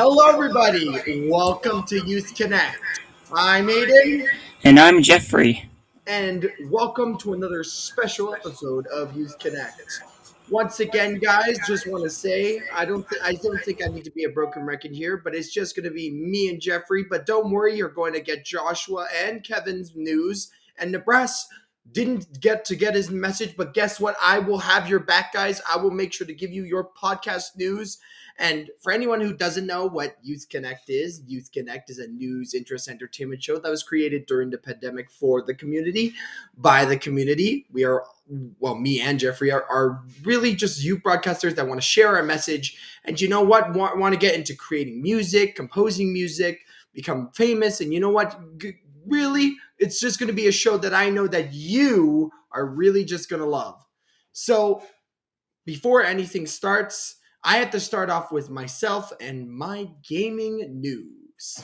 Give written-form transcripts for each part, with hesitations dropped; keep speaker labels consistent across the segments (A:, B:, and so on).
A: Hello, everybody. Welcome to Youth Connect. I'm Aiden,
B: And I'm Jeffrey.
A: and welcome to another special episode of Youth Connect. Once again, guys, just want to say I don't think I need to be a broken record here, but it's just going to be me and Jeffrey. But don't worry, you're going to get Joshua and Kevin's news. And Nibras didn't get his message, but guess what? I will have your back, guys. I will make sure to give you your podcast news. And for anyone who doesn't know what Youth Connect is a news, interest, entertainment show that was created during the pandemic for the community, by the community. We are, well, me and Jeffrey are really just youth broadcasters that want to share our message. And you know what? Want to get into creating music, composing music, become famous. And you know what? Really, it's just going to be a show that I know that you are really just going to love. So before anything starts, I have to start off with myself and my gaming news.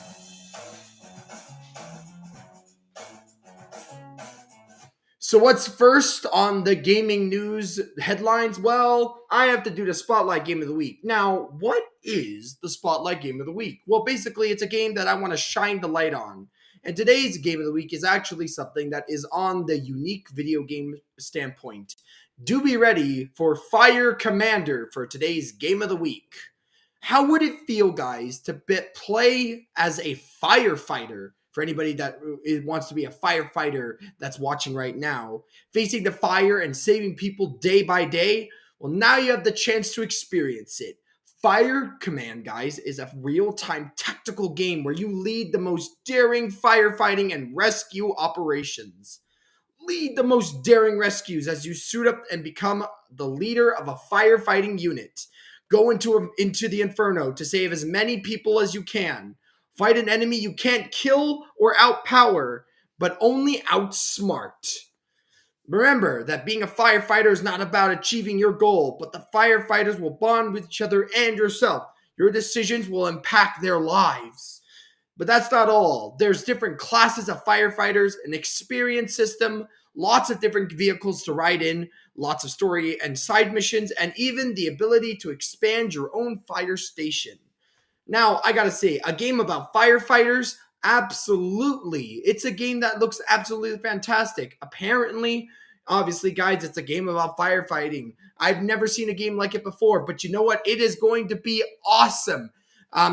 A: So what's first on the gaming news headlines? Well, I have to do the Spotlight Game of the Week. Now, what is the Spotlight Game of the Week? Well, basically, it's a game that I want to shine the light on. And today's Game of the Week is actually something that is on the unique video game standpoint. Do be ready for Fire Commander for today's Game of the Week. How would it feel, guys, to play as a firefighter? For anybody that wants to be a firefighter that's watching right now, facing the fire and saving people day by day, well, now you have the chance to experience it. Fire Command, guys, is a real-time tactical game where you lead the most daring firefighting and rescue operations. Lead the most daring rescues as you suit up and become the leader of a firefighting unit. Go into the inferno to save as many people as you can. Fight an enemy you can't kill or outpower, but only outsmart. Remember that being a firefighter is not about achieving your goal, but the firefighters will bond with each other and yourself. Your decisions will impact their lives. But that's not all. There's different classes of firefighters, an experience system, lots of different vehicles to ride in, lots of story and side missions, and even the ability to expand your own fire station. Now, I gotta say, a game about firefighters, absolutely. It's a game that looks absolutely fantastic. Apparently, obviously, guys, it's a game about firefighting. I've never seen a game like it before, but you know what? It is going to be awesome.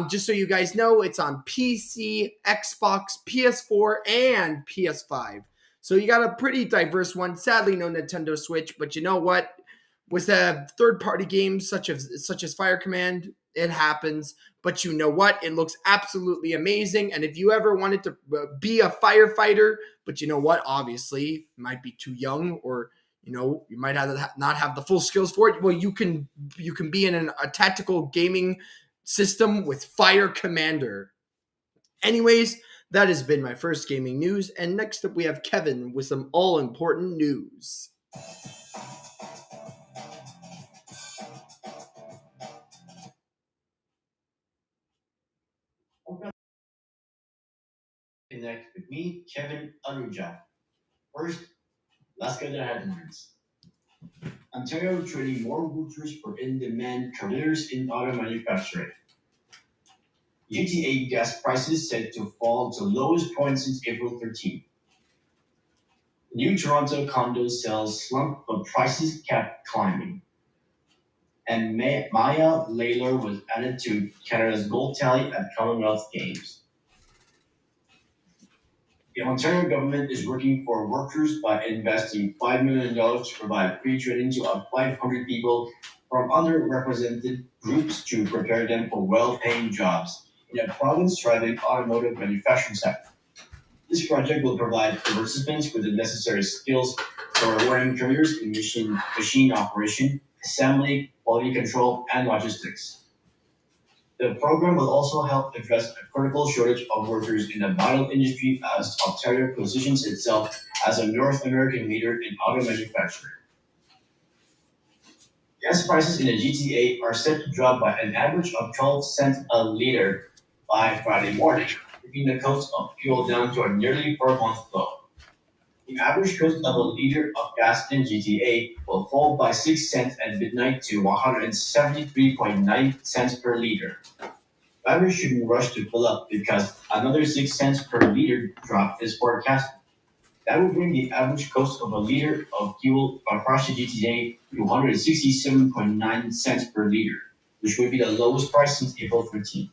A: Just so you guys know, it's on PC, Xbox, PS4, and PS5. So you got a pretty diverse one. Sadly, no Nintendo Switch, but you know what? With a third-party games such as Fire Command, it happens. But you know what? It looks absolutely amazing. And if you ever wanted to be a firefighter, but you know what? Obviously, you might be too young, or you might not have the full skills for it. Well, you can be in a tactical gaming system with Fire Commander. Anyways, that has been my first gaming news. And next up, we have Kevin with some all-important news.
C: Connect with me, Kevin Anuja. First, let's get the headlines. Ontario training more workers for in-demand careers in auto manufacturing. GTA gas prices set to fall to lowest point since April 13. New Toronto condo sales slump, but prices kept climbing. And Maya Layler was added to Canada's gold tally at Commonwealth Games. The Ontario government is working for workers by investing $5 million to provide free training to up 500 people from underrepresented groups to prepare them for well-paying jobs in a province-thriving automotive manufacturing sector. This project will provide participants with the necessary skills for rewarding careers in machine operation, assembly, quality control, and logistics. The program will also help address a critical shortage of workers in the vital industry as Ontario positions itself as a North American leader in auto manufacturing. Gas prices in the GTA are set to drop by an average of 12 cents a liter by Friday morning, bringing the cost of fuel down to a nearly 4-month low. The average cost of a liter of gas in GTA will fall by 6 cents at midnight to 173.9 cents per liter. Drivers shouldn't rush to fill up because another 6 cents per liter drop is forecast. That would bring the average cost of a liter of fuel across the GTA to 167.9 cents per liter, which would be the lowest price since April 13th.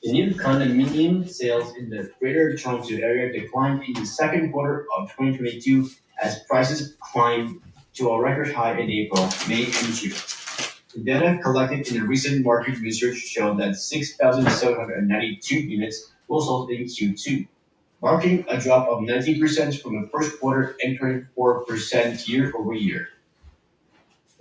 C: The new condominium sales in the Greater Toronto Area declined in the second quarter of 2022 as prices climbed to a record high in April, May, and June. The data collected in a recent market research showed that 6,792 units were sold in Q2, marking a drop of 19% from the first quarter and 24% year over year.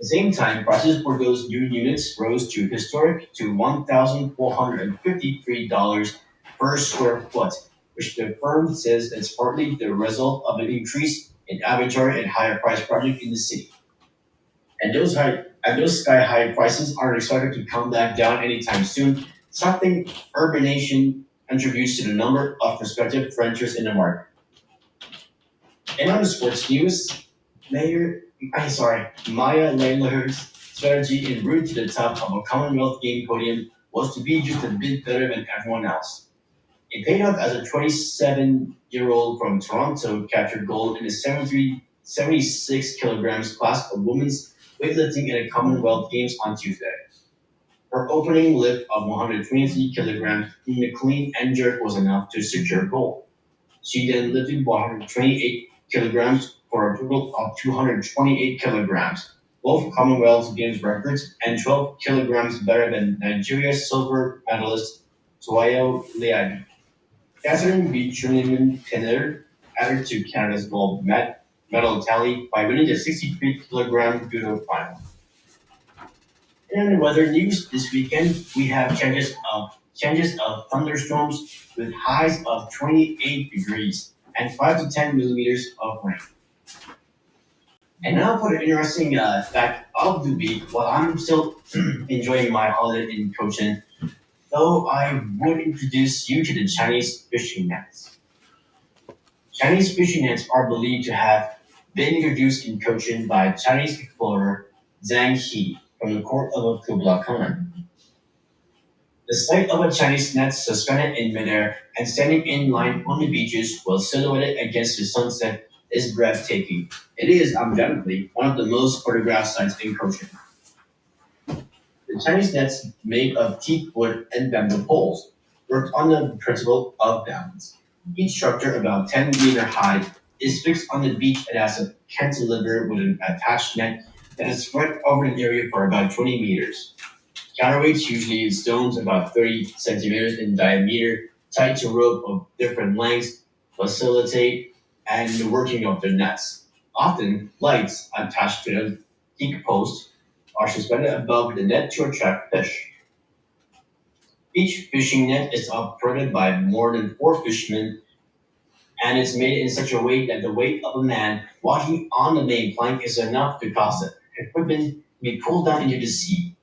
C: At the same time, prices for those new units rose to historic to $1,453 per square foot, which the firm says is partly the result of an increase in inventory and higher price project in the city. And those sky high prices aren't expected to come back down anytime soon, something urbanation contributes to the number of prospective renters in the market. And on the sports news, Maya Lailer's strategy en route to the top of a Commonwealth game podium was to be just a bit better than everyone else. It paid off as a 27-year-old from Toronto captured gold in the 76 kilograms class of women's weightlifting at the Commonwealth Games on Tuesday. Her opening lift of 123 kilograms in the clean and jerk was enough to secure gold. She then lifted 128 kilograms for a total of 228 kilograms, both Commonwealth Games records, and 12 kilograms better than Nigeria's silver medalist Tuayo Leagi. Catherine beat Trinidad Pinner, added to Canada's gold medal tally by winning the 63-kilogram judo final. And in weather news this weekend, we have changes of thunderstorms with highs of 28 degrees and 5 to 10 millimeters of rain. And now for the interesting fact of the week. While I'm still enjoying my holiday in Cochin, though I would introduce you to the Chinese fishing nets. Chinese fishing nets are believed to have been introduced in Cochin by Chinese explorer Zhang He from the court of Kublai Khan. The sight of a Chinese net suspended in midair and standing in line on the beaches while silhouetted against the sunset is breathtaking. It is undoubtedly one of the most photographed sites in Cochin. The Chinese nets made of teak wood and bamboo poles worked on the principle of balance. Each structure, about 10-meter high, is fixed on the beach and has a cantilever with an attached net that is spread over an area for about 20 meters. Counterweights, usually stones about 30 centimeters in diameter, tied to rope of different lengths, facilitate and the working of the nets. Often, lights attached to the teak post are suspended above the net to attract fish. Each fishing net is operated by more than four fishermen and is made in such a way that the weight of a man walking on the main plank is enough to cause the equipment to be pulled down into the sea.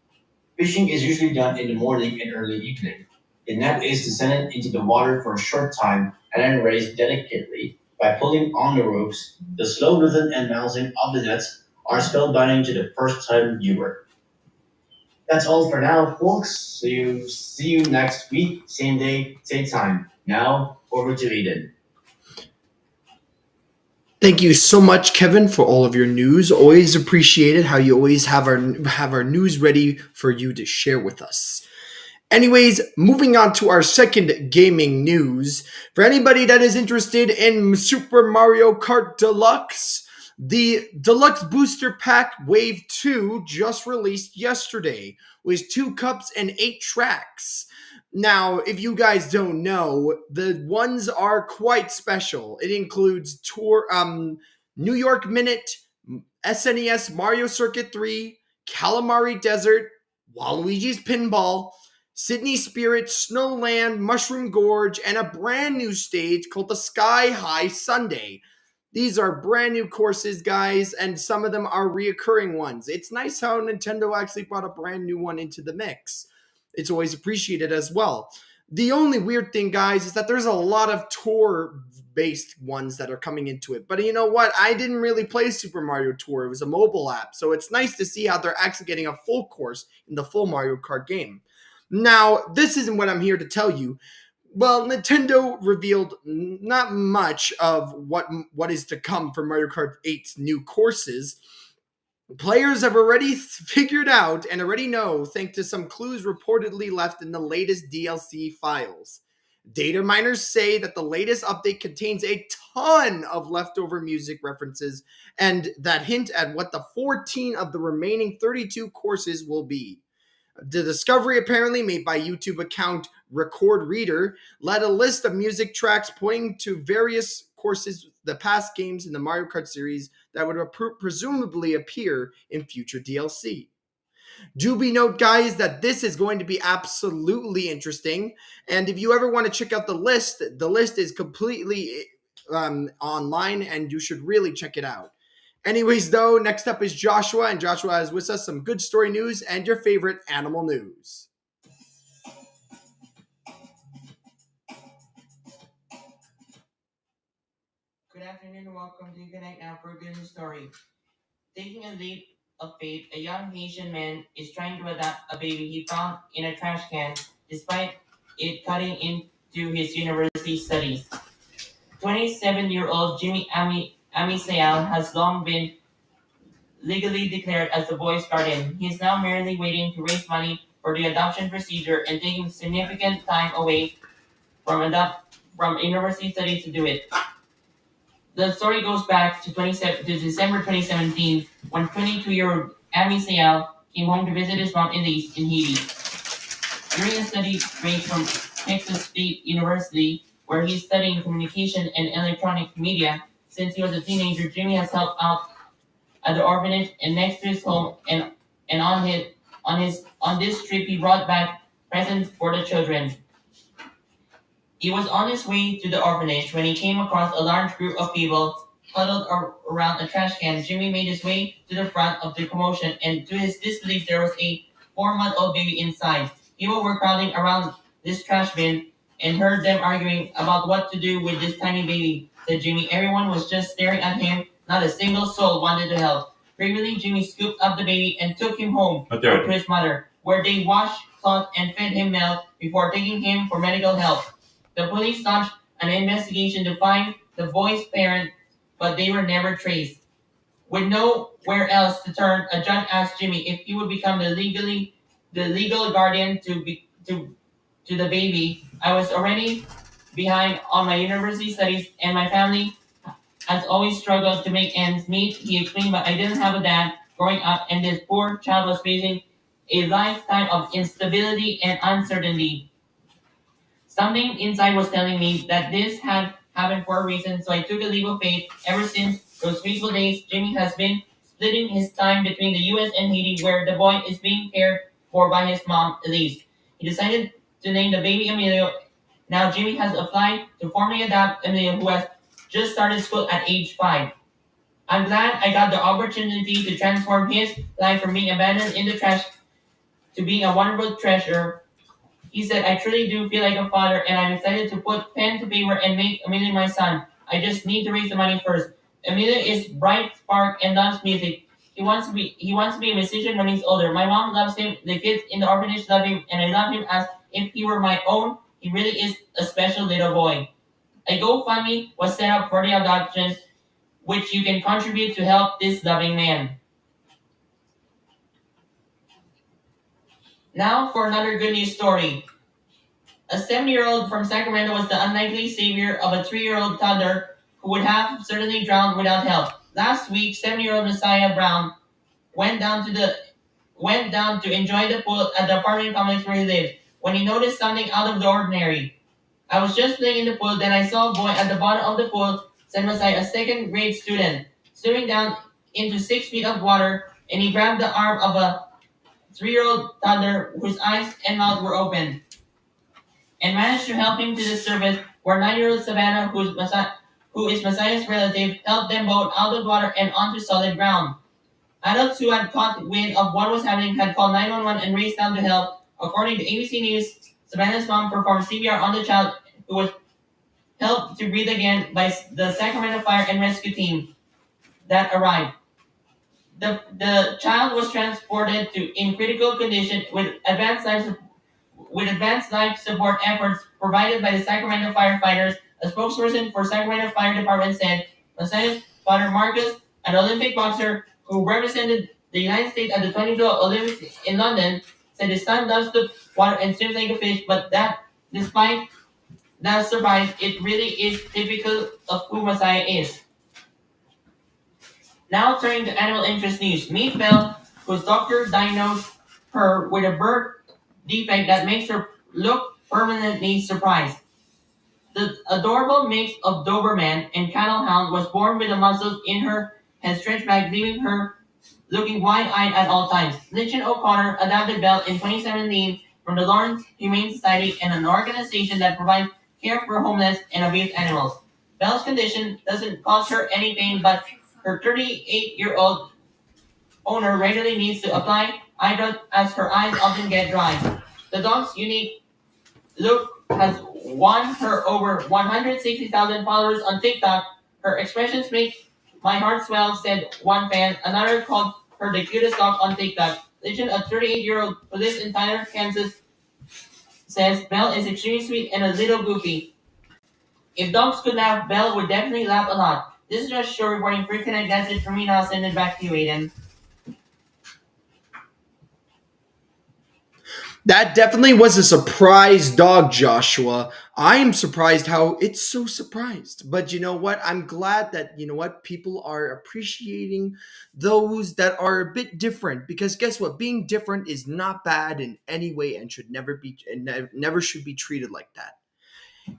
C: Fishing is usually done in the morning and early evening. The net is descended into the water for a short time and then raised delicately by pulling on the ropes. The slow rhythm and balancing of the nets are spellbinding to the first time viewer. That's all for now, folks. See you next week, same day, same time. Now over to Aiden.
A: Thank you so much, Kevin, for all of your news. Always appreciated how you always have our news ready for you to share with us. Anyways, moving on to our second gaming news. For anybody that is interested in Super Mario Kart Deluxe, the Deluxe Booster Pack Wave 2 just released yesterday with 2 cups and 8 tracks. Now, if you guys don't know, the ones are quite special. It includes New York Minute, SNES Mario Circuit 3, Calamari Desert, Waluigi's Pinball, Sydney Spirit, Snowland, Mushroom Gorge, and a brand new stage called the Sky High Sunday. These are brand new courses, guys, and some of them are reoccurring ones. It's nice how Nintendo actually brought a brand new one into the mix. It's always appreciated as well. The only weird thing, guys, is that there's a lot of tour based ones that are coming into it. But you know what? I didn't really play Super Mario Tour. It was a mobile app. So it's nice to see how they're actually getting a full course in the full Mario Kart game. Now, this isn't what I'm here to tell you. Well, Nintendo revealed not much of what is to come for Mario Kart 8's new courses. Players have already figured out and already know thanks to some clues reportedly left in the latest DLC files. Data miners say that the latest update contains a ton of leftover music references and that hint at what the 14 of the remaining 32 courses will be. The discovery, apparently made by YouTube account Record Reader, led a list of music tracks pointing to various courses, the past games in the Mario Kart series that would presumably appear in future DLC. Do be note, guys, that this is going to be absolutely interesting. And if you ever want to check out the list is completely online, and you should really check it out. Anyways, though, next up is Joshua, and Joshua has with us some good story news and your favorite animal news.
B: Good afternoon and welcome to Good Night Now for a good news story. Taking a leap of faith, a young Haitian man is trying to adopt a baby he found in a trash can despite it cutting into his university studies. 27-year-old Jimmy Amisael has long been legally declared as the boy's guardian. He is now merely waiting to raise money for the adoption procedure and taking significant time away from university studies to do it. The story goes back to December 2017 when 22-year-old Ami Sayal came home to visit his mom Elise in Haiti. During a study break from Texas State University, where he's studying communication and electronic media, since he was a teenager, Jimmy has helped out at the orphanage and next to his home, and on this trip he brought back presents for the children. He was on his way to the orphanage when he came across a large group of people huddled around a trash can. Jimmy made his way to the front of the commotion, and to his disbelief, there was a 4-month-old baby inside. People were crowding around this trash bin and heard them arguing about what to do with this tiny baby, said Jimmy. Everyone was just staring at him. Not a single soul wanted to help. Gravely, Jimmy scooped up the baby and took him home to his mother, where they washed, clothed, and fed him milk before taking him for medical help. The police launched an investigation to find the boy's parents, but they were never traced. With nowhere else to turn, a judge asked Jimmy if he would become the legal guardian to the baby. I was already behind on my university studies, and my family has always struggled to make ends meet, he explained, but I didn't have a dad growing up, and this poor child was facing a lifetime of instability and uncertainty. Something inside was telling me that this had happened for a reason, so I took a leap of faith. Ever since those fateful days, Jimmy has been splitting his time between the US and Haiti, where the boy is being cared for by his mom, Elise. He decided to name the baby Emilio. Now Jimmy has applied to formally adopt Emilio, who has just started school at age 5. I'm glad I got the opportunity to transform his life from being abandoned in the trash to being a wonderful treasure. He said, I truly do feel like a father, and I'm excited to put pen to paper and make Emilio my son. I just need to raise the money first. Emilio is bright, spark, and loves music. He wants to be a musician when he's older. My mom loves him, the kids in the orphanage love him, and I love him as if he were my own. He really is a special little boy. A GoFundMe was set up for the adoption, which you can contribute to help this loving man. Now for another good news story. A 7-year-old from Sacramento was the unlikely savior of a 3-year-old toddler who would have certainly drowned without help. Last week, 7-year-old Messiah Brown went down to the went down to enjoy the pool at the apartment complex where he lived when he noticed something out of the ordinary. I was just playing in the pool, then I saw a boy at the bottom of the pool, said Messiah, a second grade student, swimming down into 6 feet of water, and he grabbed the arm of a 3-year-old toddler whose eyes and mouth were open and managed to help him to the surface, where 9-year-old Savannah, who is Messiah's relative, helped them both out of the water and onto solid ground. Adults who had caught wind of what was happening had called 911 and raced down to help. According to ABC News, Savannah's mom performed CPR on the child, who was helped to breathe again by the Sacramento Fire and Rescue team that arrived. The child was transported to in critical condition with advanced life with advanced life support efforts provided by the Sacramento firefighters. A spokesperson for Sacramento Fire Department said Lieutenant Father Marcus, an Olympic boxer who represented the United States at the 2012 Olympics in London, said his son loves the water and swims like a fish, but that despite that surprise, it really is typical of who Messiah is. Now turning to animal interest news. Meet Belle, whose doctor diagnosed her with a birth defect that makes her look permanently surprised. The adorable mix of Doberman and Cattle Hound was born with the muscles in her head stretched back, leaving her looking wide-eyed at all times. Lynchen O'Connor adopted Belle in 2017 from the Lawrence Humane Society and an organization that provides care for homeless and abused animals. Belle's condition doesn't cause her any pain, but her 38-year-old owner regularly needs to apply eye drops as her eyes often get dry. The dog's unique look has won her over 160,000 followers on TikTok. Her expressions make my heart swell, said one fan. Another called her the cutest dog on TikTok. Legend, a 38-year-old who lives in Tyler, Kansas, says Belle is extremely sweet and a little goofy. If dogs could laugh, Belle would definitely laugh a lot. This is just show reporting for Connect. That's it for me now. I'll send it back to you, Aiden.
A: That definitely was a surprise dog, Joshua. I am surprised how it's so surprised. But you know what? I'm glad that, you know what, people are appreciating those that are a bit different. Because guess what? Being different is not bad in any way and should never be and never should be treated like that.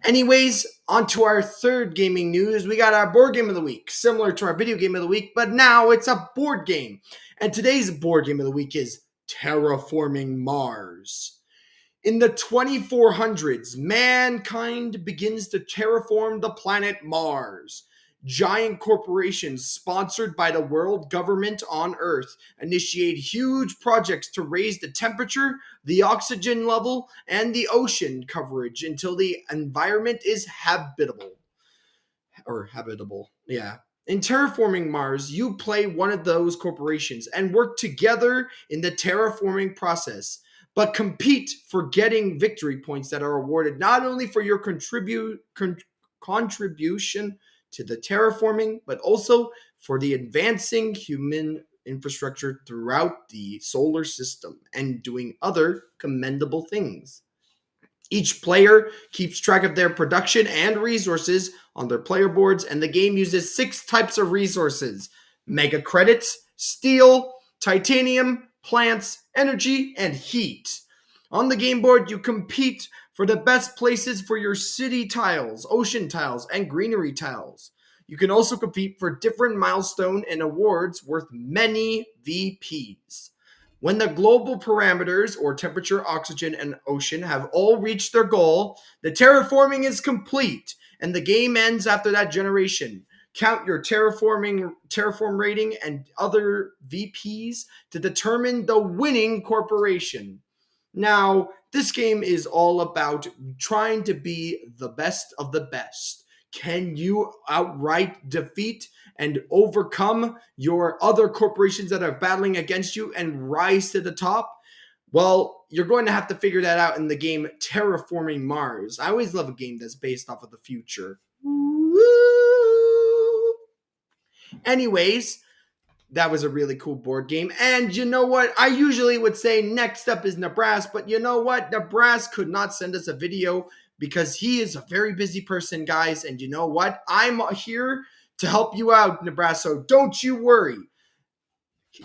A: Anyways, on to our third gaming news. We got our board game of the week, similar to our video game of the week, but now it's a board game. And today's board game of the week is Terraforming Mars. In the 2400s, mankind begins to terraform the planet Mars. Giant corporations sponsored by the world government on Earth initiate huge projects to raise the temperature, the oxygen level, and the ocean coverage until the environment is habitable. Yeah. In terraforming Mars, you play one of those corporations and work together in the terraforming process, but compete for getting victory points that are awarded not only for your contribution to the terraforming, but also for the advancing human infrastructure throughout the solar system and doing other commendable things. Each player keeps track of their production and resources on their player boards, and the game uses 6 types of resources: mega credits, steel, titanium, plants, energy, and heat. On the game board, you compete for the best places for your city tiles, ocean tiles, and greenery tiles. You can also compete for different milestone and awards worth many VPs. When the global parameters or temperature, oxygen, and ocean have all reached their goal, the terraforming is complete and the game ends after that generation. Count your terraform rating and other VPs to determine the winning corporation. Now, this game is all about trying to be the best of the best. Can you outright defeat and overcome your other corporations that are battling against you and rise to the top? Well, you're going to have to figure that out in the game Terraforming Mars. I always love a game that's based off of the future. Woo! Anyways, that was a really cool board game. And you know what? I usually would say next up is Nibras, but you know what? Nibras could not send us a video because he is a very busy person, guys. And you know what? I'm here to help you out, Nibras, so don't you worry.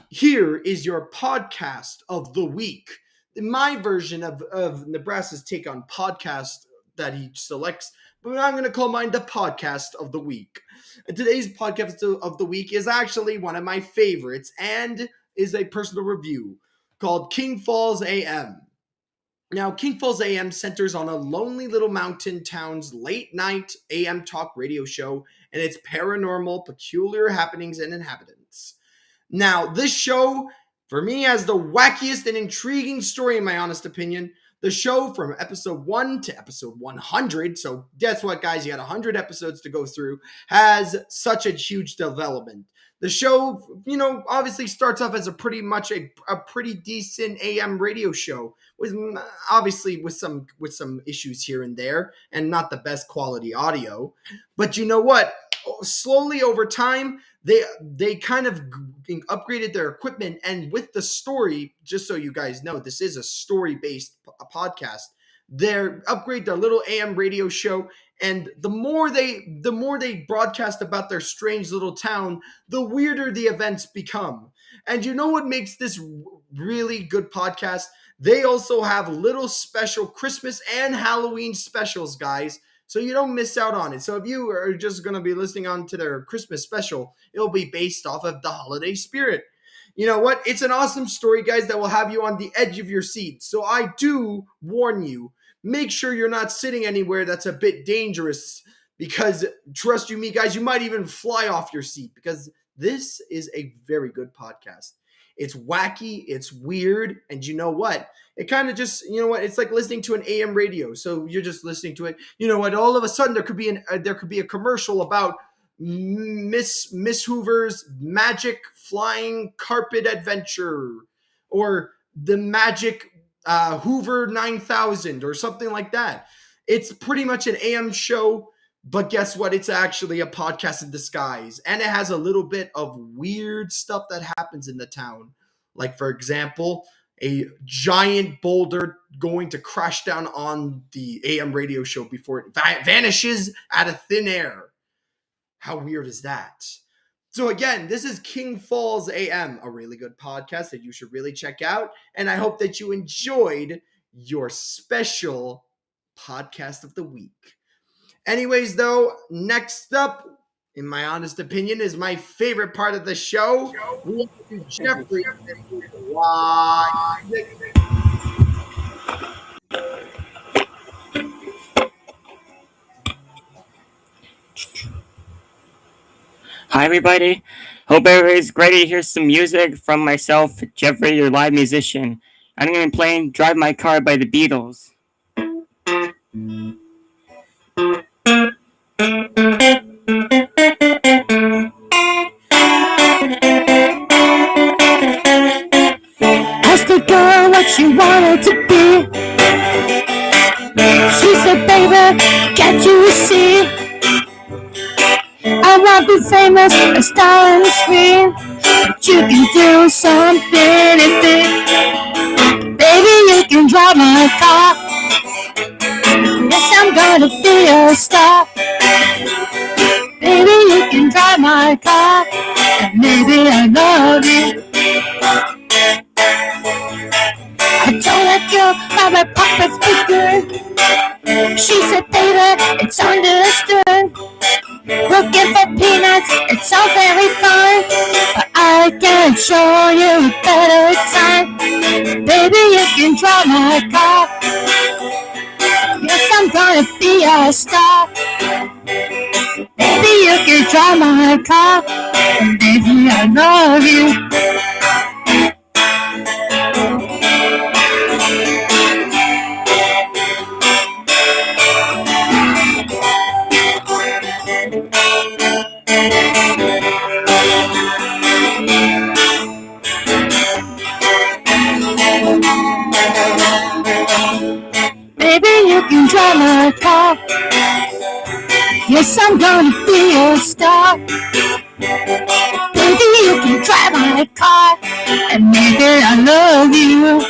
A: Here is your podcast of the week. My version of Nebraska's take on podcast that he selects, but I'm going to call mine the podcast of the week. And today's podcast of the week is actually one of my favorites and is a personal review called King Falls AM. Now, King Falls AM centers on a lonely little mountain town's late night AM talk radio show and its paranormal, peculiar happenings and inhabitants. Now, this show, for me, has the wackiest and intriguing story, in my honest opinion. the show from episode 1 to episode 100. So guess what, guys? You got 100 episodes to go through. Has such a huge development. The show, obviously starts off as a pretty decent AM radio show, with obviously with some issues here and there, and not the best quality audio. But you know what? Slowly over time, they kind of upgraded their equipment, and with the story, just so you guys know, this is a story-based podcast. They upgrade their little AM radio show, and the more they broadcast about their strange little town, the weirder the events become. And you know what makes this really good podcast? They also have little special Christmas and Halloween specials, guys, so you don't miss out on it. So if you are just going to be listening on to their Christmas special, it'll be based off of the holiday spirit. You know what? It's an awesome story, guys, that will have you on the edge of your seat. So I do warn you, make sure you're not sitting anywhere that's a bit dangerous, because trust you me, guys, you might even fly off your seat, because this is a very good podcast. It's wacky, it's weird, and you know what? It kind of just, it's like listening to an AM radio. So you're just listening to it. You know what? All of a sudden there could be a commercial about Miss Hoover's magic flying carpet adventure, or the magic Hoover 9000, or something like that. It's pretty much an AM show, but guess what? It's actually a podcast in disguise, and it has a little bit of weird stuff that happens in the town. Like, for example, a giant boulder going to crash down on the AM radio show before it vanishes out of thin air. How weird is that? So again, this is King Falls AM, a really good podcast that you should really check out. And I hope that you enjoyed your special podcast of the week. Anyways, though, next up, in my honest opinion, is my favorite part of the show. We have Jeffrey.
D: Hi, everybody. Hope everybody's ready to hear some music from myself, Jeffrey, your live musician. I'm going to be playing Drive My Car by the Beatles. Asked the girl what she wanted to be. She said, baby, can't you see? I want to be famous, a star on the screen. But you can do something if it. Baby, you can drive my car. Yes, I'm gonna be a star. Baby, you can drive my car. And maybe I love you. I told that girl that my pockets were good. She said, baby, it's understood. Looking for peanuts, it's all very fun, but I can show you a better time. Baby, you can drive my car. Yes, I'm gonna be a star. Baby, you can drive my car. And baby, I love you. Baby, you can drive my car. Yes, I'm gonna be a star. Baby, you can drive my car. And maybe I love you.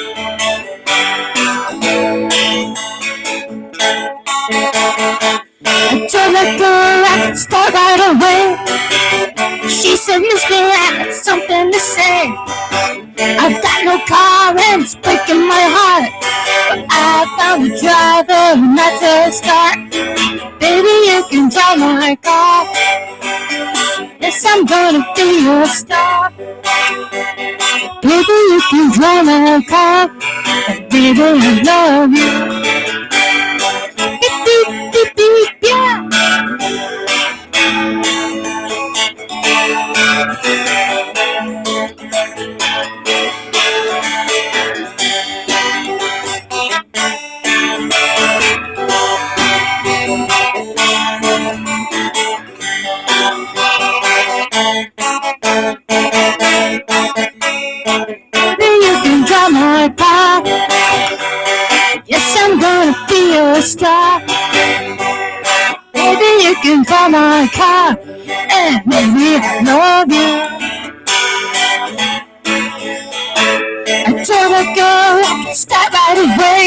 D: I told that girl I could start right away. She said, Miss me, I got something to say. I've got no car and it's breaking my heart, but I found a driver and that's a start. Baby, you can drive my car. Yes, I'm gonna be a star. Baby, you can drive my car. And baby, I love you. Beep, beep, beep, beep, yeah. and maybe I love you. I told a girl I could start right away.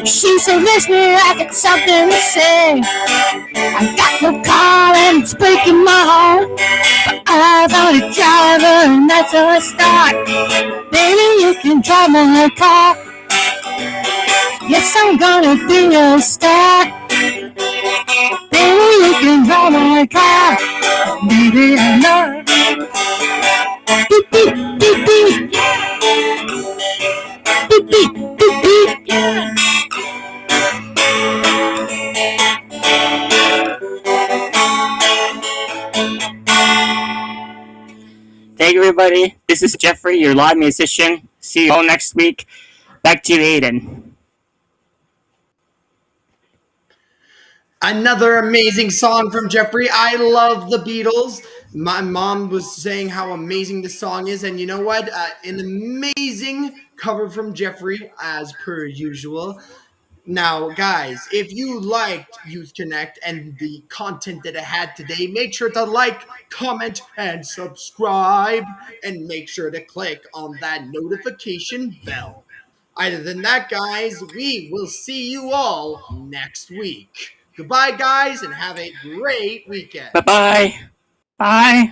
D: She said, listen, I got something to say. I got no car and it's breaking my heart. I found a driver and that's how I start. Baby, you can drive my car. Yes, I'm gonna be your star. Baby, you can drive my car. Baby, I love you. Beep, beep, beep, beep. Beep, beep, beep, beep. Thank you, everybody. This is Jeffrey, your live musician. See you all next week. Back to you, Aiden.
A: Another amazing song from Jeffrey. I love the Beatles. My mom was saying how amazing this song is, and you know what? An amazing cover from Jeffrey, as per usual. Now, guys, if you liked Youth Connect and the content that it had today, make sure to like, comment, and subscribe, and make sure to click on that notification bell. Other than that, guys, we will see you all next week. Goodbye, guys, and have a great weekend.
D: Bye-bye. Bye.